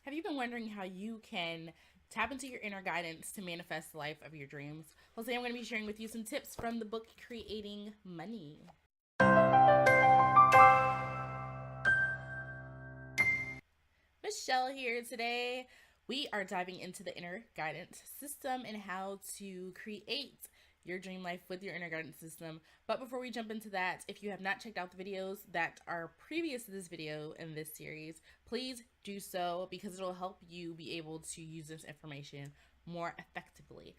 Have you been wondering how you can tap into your inner guidance to manifest the life of your dreams? Well, today I'm going to be sharing with you some tips from the book Creating Money. Michelle here today. We are diving into the inner guidance system and how to create your dream life with your inner guidance system. But before we jump into that, if you have not checked out the videos that are previous to this video in this series, please do so because it'll help you be able to use this information more effectively.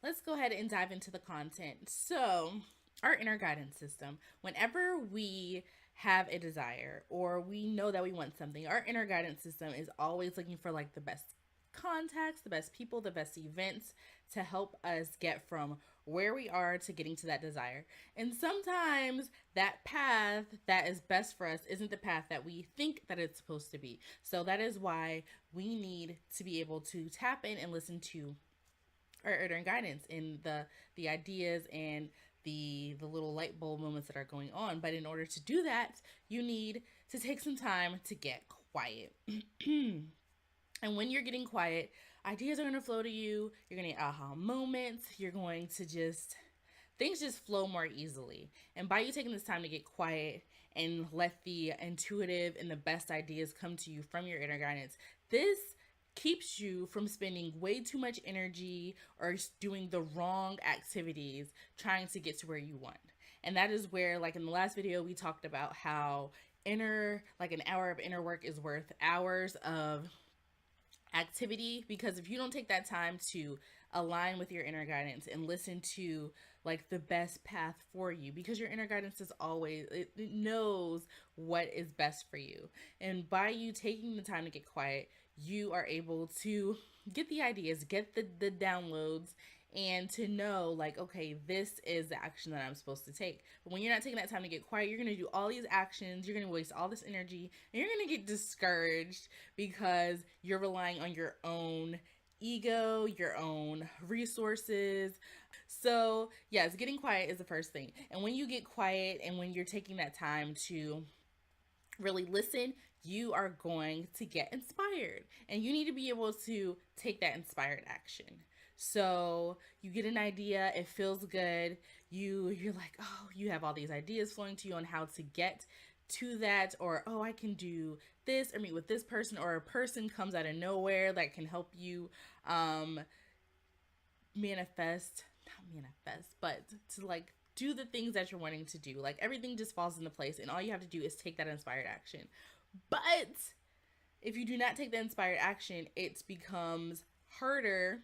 Let's go ahead and dive into the content. So, our inner guidance system, whenever we have a desire or we know that we want something, our inner guidance system is always looking for like the best contacts, the best people, the best events to help us get from where we are to getting to that desire. And sometimes that path that is best for us isn't the path that we think that it's supposed to be. So that is why we need to be able to tap in and listen to our inner guidance and the ideas and the little light bulb moments that are going on. But in order to do that, you need to take some time to get quiet. And when you're getting quiet, ideas are going to flow to you. You're going to get aha moments. You're going to things just flow more easily. And by you taking this time to get quiet and let the intuitive and the best ideas come to you from your inner guidance, this keeps you from spending way too much energy or doing the wrong activities trying to get to where you want. And that is where, like in the last video, we talked about how an hour of inner work is worth hours of activity, because if you don't take that time to align with your inner guidance and listen to like the best path for you, because your inner guidance is always, it knows what is best for you. And by you taking the time to get quiet, you are able to get the ideas, get the downloads, and to know like, okay, this is the action that I'm supposed to take. But when you're not taking that time to get quiet, you're going to do all these actions, you're going to waste all this energy, and you're going to get discouraged because you're relying on your own ego, your own resources. So yes, getting quiet is the first thing. And when you get quiet and when you're taking that time to really listen, you are going to get inspired, and you need to be able to take that inspired action. So you get an idea, it feels good, you're like, oh, you have all these ideas flowing to you on how to get to that, or oh, I can do this or meet with this person, or a person comes out of nowhere that can help you but to like do the things that you're wanting to do. Like everything just falls into place, and all you have to do is take that inspired action. But if you do not take the inspired action, it becomes harder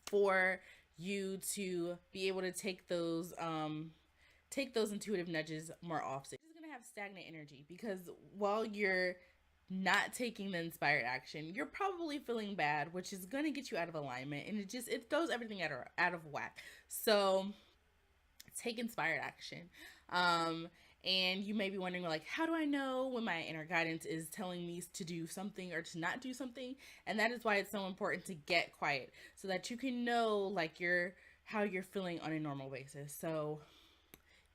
for you to be able to take those intuitive nudges more often. You're just gonna have stagnant energy, because while you're not taking the inspired action, you're probably feeling bad, which is going to get you out of alignment, and it throws everything out of whack. So take inspired action. And you may be wondering, like, how do I know when my inner guidance is telling me to do something or to not do something? And that is why it's so important to get quiet, so that you can know like how you're feeling on a normal basis. So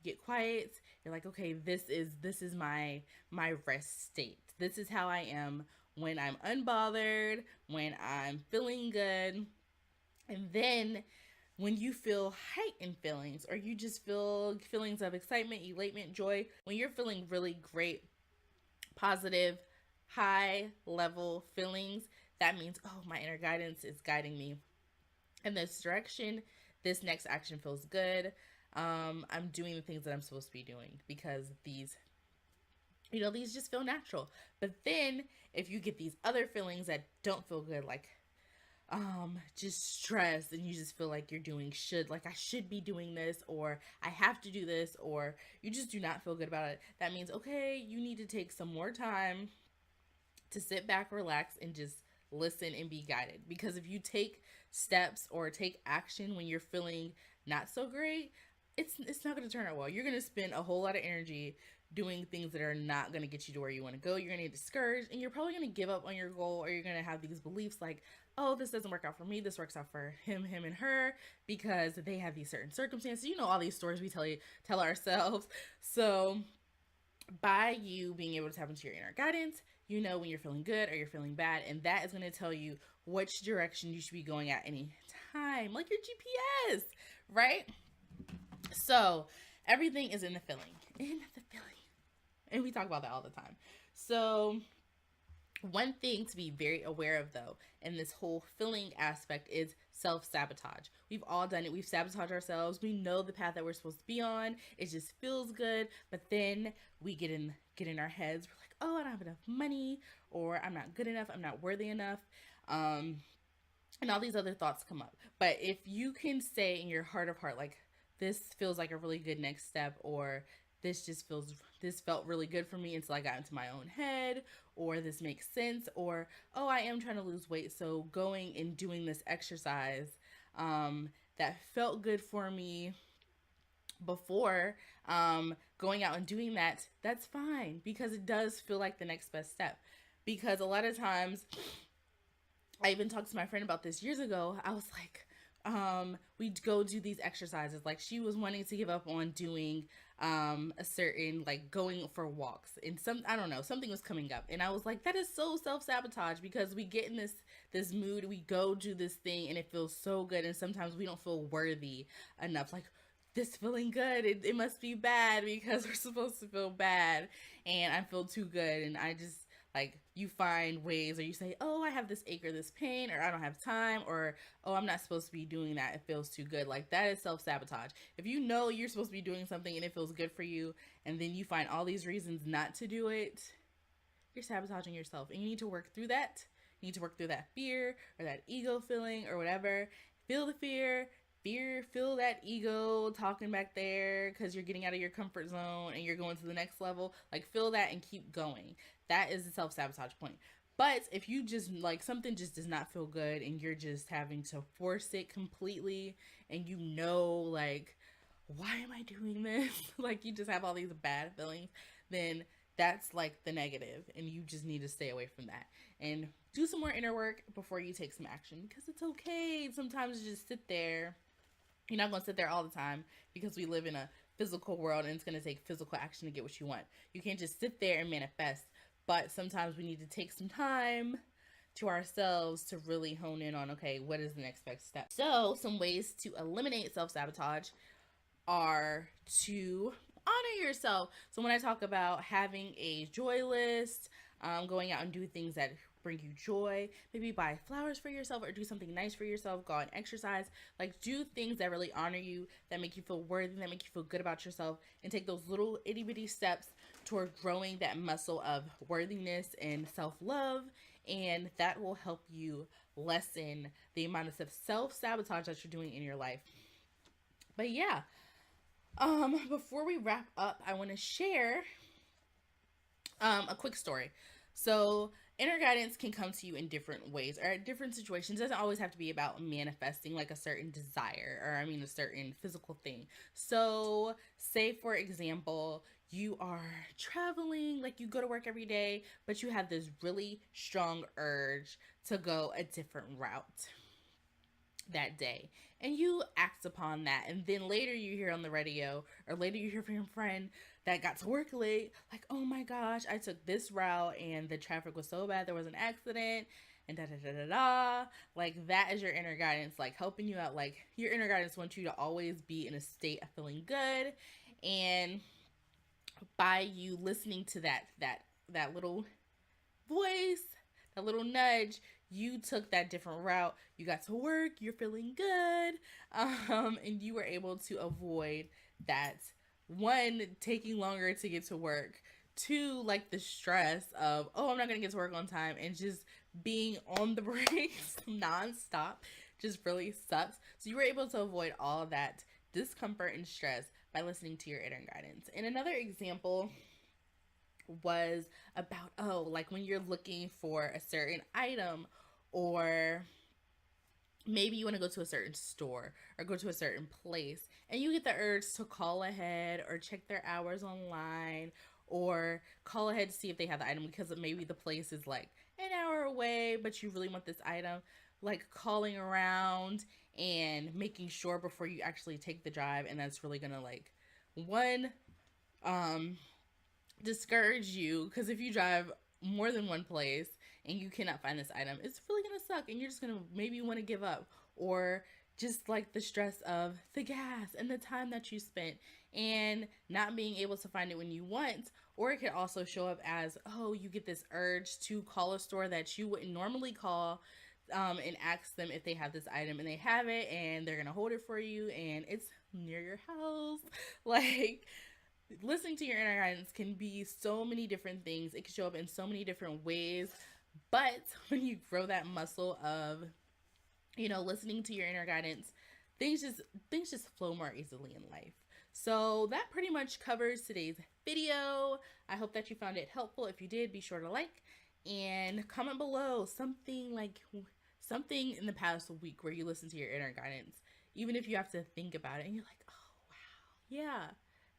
you get quiet, you're like, okay, this is my rest state. This is how I am when I'm unbothered, when I'm feeling good. And then when you feel heightened feelings, or you just feel feelings of excitement, elatement, joy, when you're feeling really great, positive, high level feelings, that means, oh, my inner guidance is guiding me in this direction. This next action feels good. I'm doing the things that I'm supposed to be doing, because these just feel natural. But then if you get these other feelings that don't feel good, like just stress, and you just feel like you're doing I should be doing this, or I have to do this, or you just do not feel good about it, that means, okay, you need to take some more time to sit back, relax, and just listen and be guided. Because if you take steps or take action when you're feeling not so great, it's not going to turn out well. You're going to spend a whole lot of energy doing things that are not going to get you to where you want to go. You're going to get discouraged, and you're probably going to give up on your goal, or you're going to have these beliefs like, oh, this doesn't work out for me, this works out for him, and her, because they have these certain circumstances. All these stories we tell ourselves. So by you being able to tap into your inner guidance, you know when you're feeling good or you're feeling bad, and that is going to tell you which direction you should be going at any time, like your GPS, right? So everything is in the feeling, in the feeling, and we talk about that all the time. So one thing to be very aware of, though, in this whole feeling aspect is self-sabotage. We've all done it. We've sabotaged ourselves. We know the path that we're supposed to be on. It just feels good, but then we get in our heads. We're like, oh, I don't have enough money, or I'm not good enough, I'm not worthy enough, and all these other thoughts come up. But if you can say in your heart of heart, like, this feels like a really good next step, or this felt really good for me until I got into my own head, or this makes sense, or oh, I am trying to lose weight, so going and doing this exercise that felt good for me before, going out and doing that's fine, because it does feel like the next best step. Because a lot of times, I even talked to my friend about this years ago. I was like, we'd go do these exercises. Like, she was wanting to give up on doing a certain, like, going for walks, and I don't know, something was coming up, and I was like, that is so self-sabotage, because we get in this mood, we go do this thing, and it feels so good, and sometimes we don't feel worthy enough. Like, this feeling good, it must be bad, because we're supposed to feel bad, and I feel too good, and I just, like, you find ways, or you say, oh, I have this ache or this pain, or I don't have time, or oh, I'm not supposed to be doing that, it feels too good. Like, that is self-sabotage. If you know you're supposed to be doing something and it feels good for you, and then you find all these reasons not to do it, you're sabotaging yourself, and you need to work through that. You need to work through that fear or that ego feeling or whatever. Feel the fear, feel that ego talking back there, because you're getting out of your comfort zone and you're going to the next level. Like, feel that and keep going. That is the self-sabotage point. But if you just, like, something just does not feel good, and you're just having to force it completely, and you know, like, why am I doing this? Like, you just have all these bad feelings, then that's like the negative, and you just need to stay away from that and do some more inner work before you take some action, because it's okay sometimes to just sit there. You're not going to sit there all the time, because we live in a physical world, and it's going to take physical action to get what you want. You can't just sit there and manifest, but sometimes we need to take some time to ourselves to really hone in on, okay, what is the next best step? So some ways to eliminate self-sabotage are to honor yourself. So when I talk about having a joy list, going out and do things that bring you joy, maybe buy flowers for yourself, or do something nice for yourself, go out and exercise, like, do things that really honor you, that make you feel worthy, that make you feel good about yourself, and take those little itty bitty steps toward growing that muscle of worthiness and self-love, and that will help you lessen the amount of self-sabotage that you're doing in your life. But yeah, before we wrap up, I want to share a quick story. So inner guidance can come to you in different ways, or at different situations. It doesn't always have to be about manifesting, like, a certain desire, or a certain physical thing. So say, for example, you are traveling, like, you go to work every day, but you have this really strong urge to go a different route that day, and you act upon that, and then later you hear on the radio, or later you hear from your friend that got to work late, like, oh my gosh, I took this route and the traffic was so bad, there was an accident, and da da da da da. Like, that is your inner guidance, like, helping you out. Like, your inner guidance wants you to always be in a state of feeling good, and by you listening to that little voice, that little nudge, you took that different route, you got to work, you're feeling good, and you were able to avoid that, one, taking longer to get to work, two, like, the stress of, oh, I'm not gonna get to work on time, and just being on the brakes nonstop just really sucks. So you were able to avoid all of that discomfort and stress by listening to your inner guidance. And another example was about, oh, like, when you're looking for a certain item, or maybe you want to go to a certain store or go to a certain place, and you get the urge to call ahead or check their hours online, or call ahead to see if they have the item, because maybe the place is like an hour away, but you really want this item. Like, calling around and making sure before you actually take the drive, and that's really gonna, like, one, discourage you, because if you drive more than one place and you cannot find this item, it's really gonna suck and you're just gonna maybe want to give up, or just like the stress of the gas and the time that you spent and not being able to find it when you want. Or it could also show up as, oh, you get this urge to call a store that you wouldn't normally call, and ask them if they have this item, and they have it and they're gonna hold it for you and it's near your house. Like, listening to your inner guidance can be so many different things. It can show up in so many different ways. But when you grow that muscle of, listening to your inner guidance, things just flow more easily in life. So that pretty much covers today's video. I hope that you found it helpful. If you did, be sure to like and comment below something in the past week where you listen to your inner guidance. Even if you have to think about it and you're like, oh wow, yeah,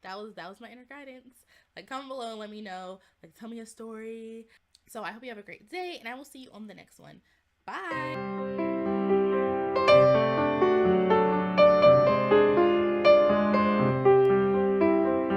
that was my inner guidance. Like, comment below and let me know. Like, tell me a story. So I hope you have a great day, and I will see you on the next one. Bye.